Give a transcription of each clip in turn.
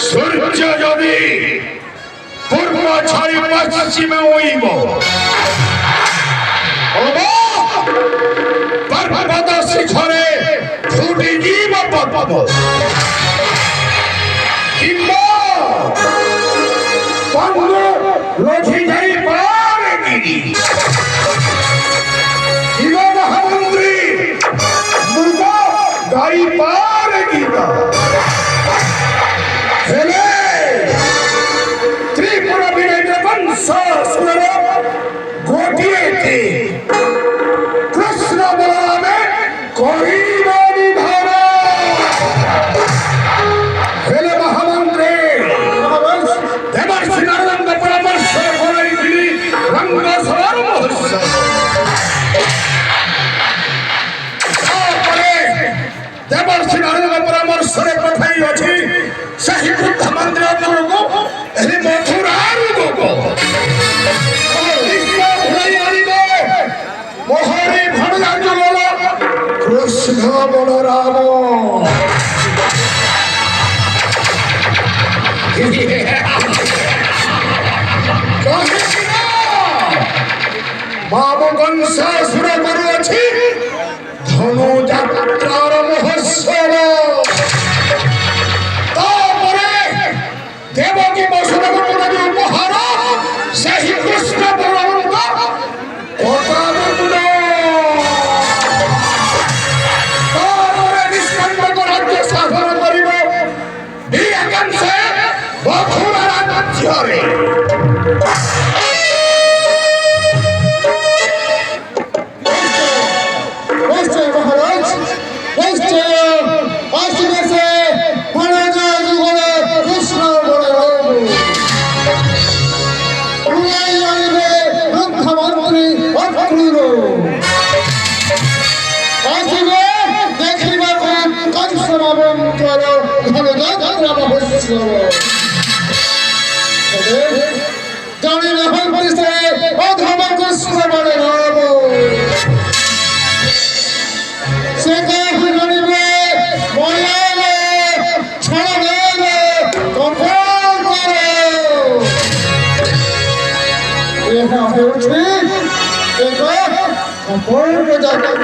সূর্য যদি পূর্ব ছাড়ি পশ্চিমে উইব পর্বত শিখরে ফুটি জীব পদ্ম কিংবা লথি যাই পারে গিরি মহামন্ত্রী গাই পারে গীতা হেলে ত্রিপুরা বিজয় বংশ সুর ঘটিয়েছে কৃষ্ণ বলরামে কহিব নিধান হেলে মহামন্ত্রী দেবর্ষি নারদ পরামর্শ করাই দিলি রঙ্গ সর মহস্য দেবর্ষি নারদ পরামর্শরে কথাই ଅଛି ସେହି ବୃଦ୍ଧ ମନ୍ଦିରକୁ ଏହି ମଥୁରାରୁ ମୋହରି ଭଣଜା ଜଗଲ କୃଷ୍ଣ ବଳରାମ ବାମ କଂସାସୁର କରୁଅଛି ଧନୁ ଯାତ୍ରାର ମହୋତ୍ସବ देवकी बसुदेव उपहार सही कृष्ण राज्य शासन मथुरा राज्य जानी रहती से अधम कृष्ण बलराम से कहीं गणिबे मायाले छलने कंफर्म करो यह होती एक कंफर्म जाता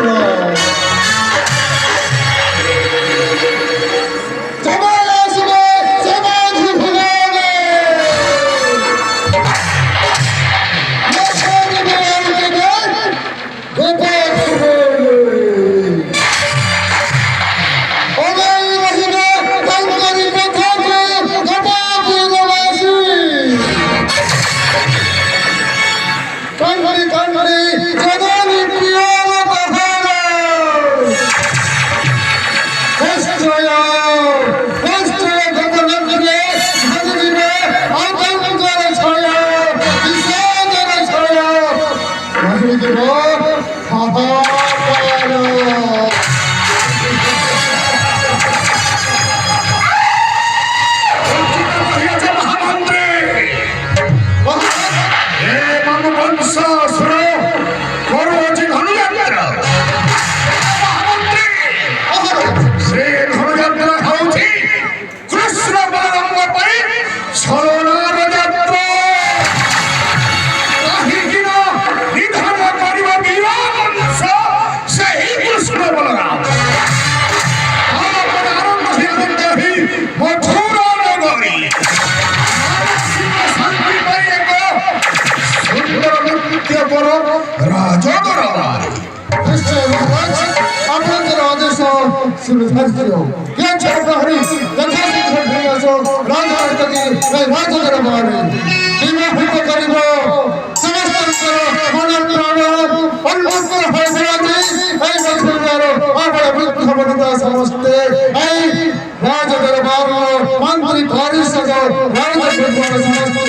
सुरधर्षियो ये चौकारी तथा सिद्धो राजा तकी राजा दरबारे विवाहित करिबो समस्त मन प्राण अन्नपूर्ण হয় বলাতে এই বছরবার আমার বৃদ্ধ বনিতা সমস্তে এই রাজা দরবার মন্ত্রী পরিষদ রাজা দরবার সমস্তে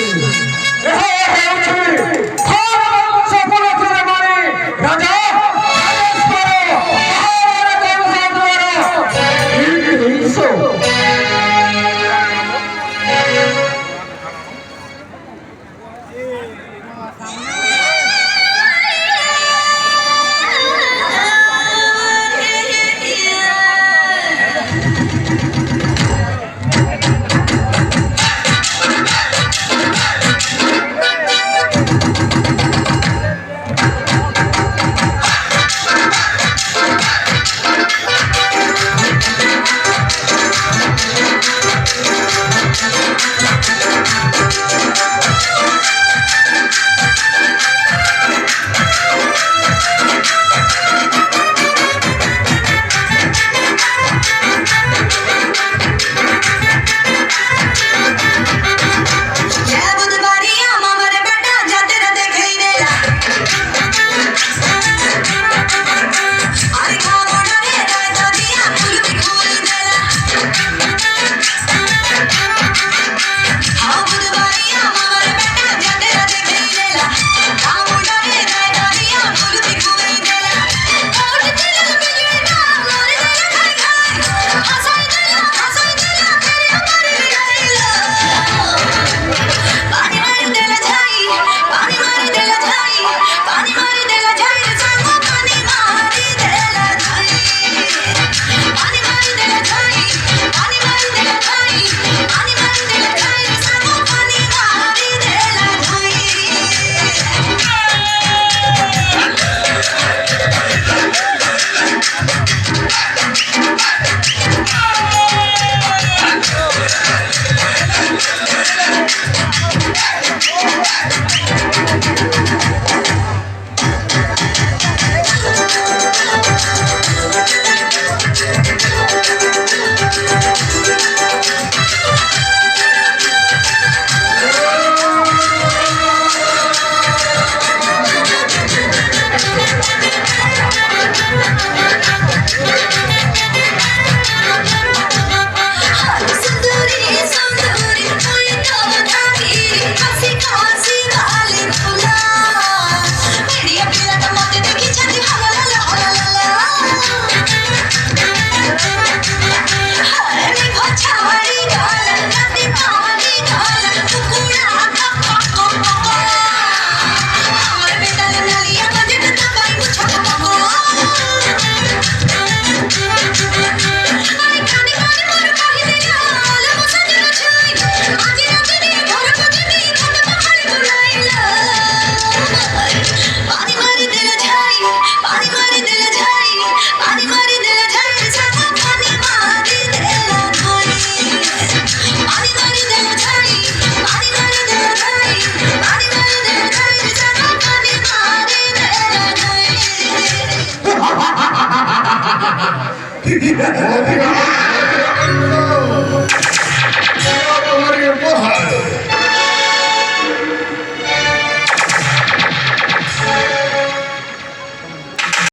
Ha ha ha ha ha!